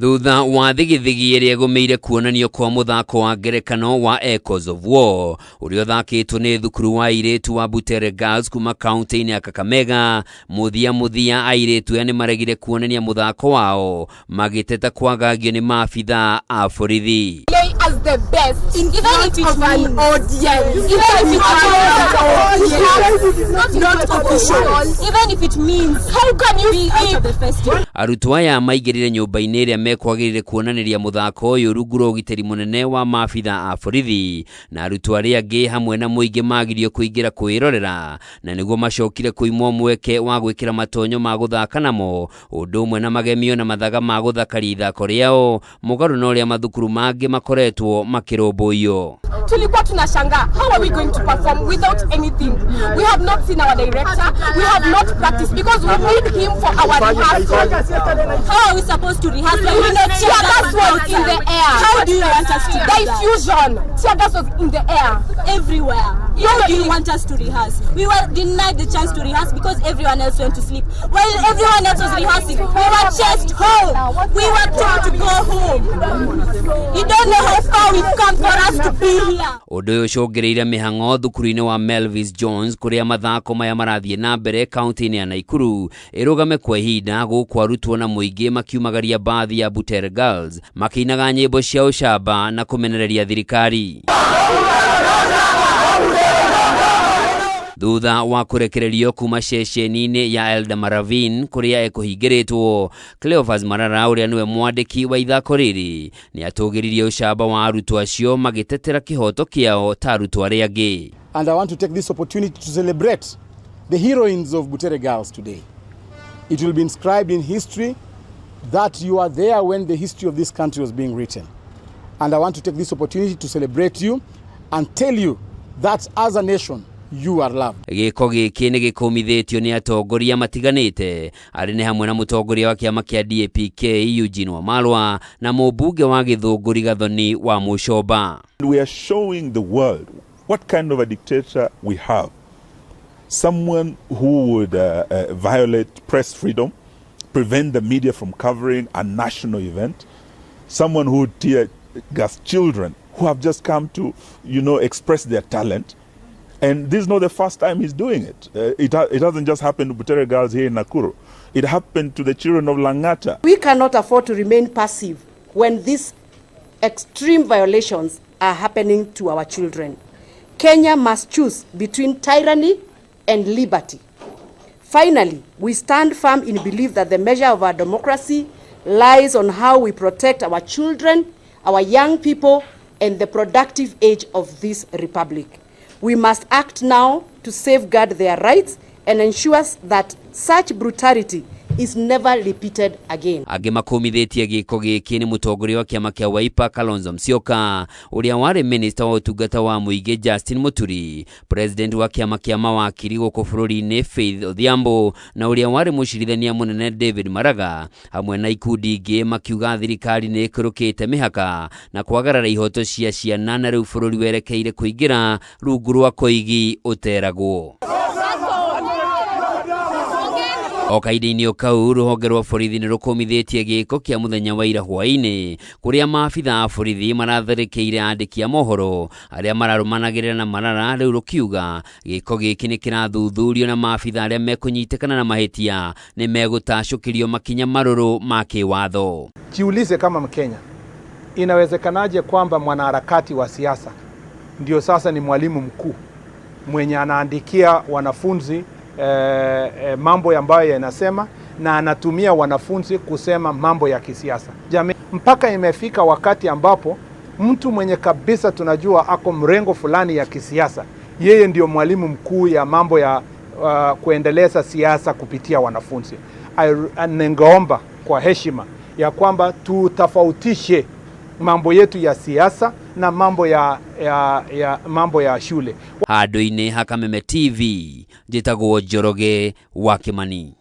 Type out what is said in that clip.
Thutha wa thigithigi iria gumeire kuonanio kwa muthako wa ngerekano wa Echoes of War uria thakitwo ni thukuru wa airitu wa Butere Girls kuma kaunti-ini ya Kakamega, muthia airitu ya ni maregire kuonania muthako wao magiteta kwagagio ni maabitha a borithi. As the best, even if it's an audience, even if it means how can you be out of the festival? Arutwo aya maigirire nyumba-ini iria mekwagirire kuonaniria muthako uyu rungu rwa ugiteri munene wa maabitha a borithi, na arutwo aria angi hamwe na muingi magirio kuingira kwirorera, na niguo macokire kuimwo mweke wa gwikira matonyo ma guthaka namo undu umwe na magemio na mathaga ma guthakaria ithako riao mugaru na uria mathukuru mangi makoretwo makiromboio. Tulikuwa tunashangaa, how are we going to perform without anything? We have not seen our director, we have not practiced because we need him for our rehearsal. How are we supposed to rehearse when we know tear gas was in the air? How do you want us to do that? Diffusion, tear gas was in the air everywhere. How do you want us to rehearse? We were denied the chance to rehearse because everyone else went to sleep. While everyone else was rehearsing, we were chased home. We were told to go home. You don't know how far we've come for us to be here. Undu uyu ucungireire mihango thukuru-ini wa Melvis Jones kuria mathako maya marathie na mbere kaunti-ini ya Naikuru irugame kwa ihinda guku arutwo na muingi makiumagaria bathi ya Butere Girls makinaga nyimbo cia ucamba na kumenereria thirikari. Thutha wa kurekererio kuma ceceni-ini ya Elda Maravin kuria ekuhingiritwo, Cleophas Marara uria niwe mwandiki wa ithako riri ni atugiririe ucamba wa arutwo acio magitetera kihoto kiao ta arutwo aria angi. And I want to take this opportunity to celebrate the heroines of Butere Girls today. It will be inscribed in history that you are there when the history of this country was being written. And I want to take this opportunity to celebrate you and tell you that as a nation, you are loved. Giko giki ni gikumithitio ni atongoria matiganite ari ni hamwe na mutongoria wa kiama kia DAPK Eugene Wamalwa na mubunge wa Githunguri Gathoni wa Mucoba. We are showing the world what kind of a dictator we have. Someone who would violate press freedom, prevent the media from covering a national event, someone who would tear gas children who have just come to, express their talent. And this is not the first time he's doing it. It hasn't just happened to Butere Girls here in Nakuru. It happened to the children of Langata. We cannot afford to remain passive when these extreme violations are happening to our children. Kenya must choose between tyranny and liberty. Finally, we stand firm in belief that the measure of our democracy lies on how we protect our children, our young people, and the productive age of this republic. We must act now to safeguard their rights and ensure that such brutality is never repeated again. Angi makumithitie giko giki ni mutongoria wa kiama kia Wiper Kalonzo Musyoka, uria wari minister wa utungata wa muingi Justin Muturi, president wa kiama kia mawakiri guku bururi-ini Faith Odhiambo, na uria wari mucirithania munene David Maraga, hamwe na ikundi ingi makiuga thirikari ni ikurukite mihaka na kwagarara ihoto cia ciana na riu bururi werekeire kuingira rungu rwa koigi uteragwo. Okaide-ini okau ruhonge rwa borithi ni rukumithitie giko kia muthenya wa ira hwaini kuria maabitha a borithi maratharĩkĩire andĩki a mohoro aria mararumanagĩrĩra na Marara, riu rukiuga giko giki ni kirathuthurio na maabitha aria mekunyitikana na mahitia ni megutacũkĩrio makinya marũrũ ma kĩwatho. Jiulize kama Mkenya, inawezekanaje kwamba mwanaharakati wa siasa ndio sasa ni mwalimu mkuu mwenye anaandikia wanafunzi mambo ambayo yanasema na anatumia wanafunzi kusema mambo ya kisiasa. Jamii, mpaka imefika wakati ambapo mtu mwenye kabisa tunajua ako mrengo fulani ya kisiasa, yeye ndio mwalimu mkuu ya mambo ya kuendeleza siasa kupitia wanafunzi. Ningeomba kwa heshima ya kwamba tutofautishe mambo yetu ya siasa na mambo ya shule. Handũ-inĩ ha Kameme TV, njĩtagwo Njoroge wa Kimani.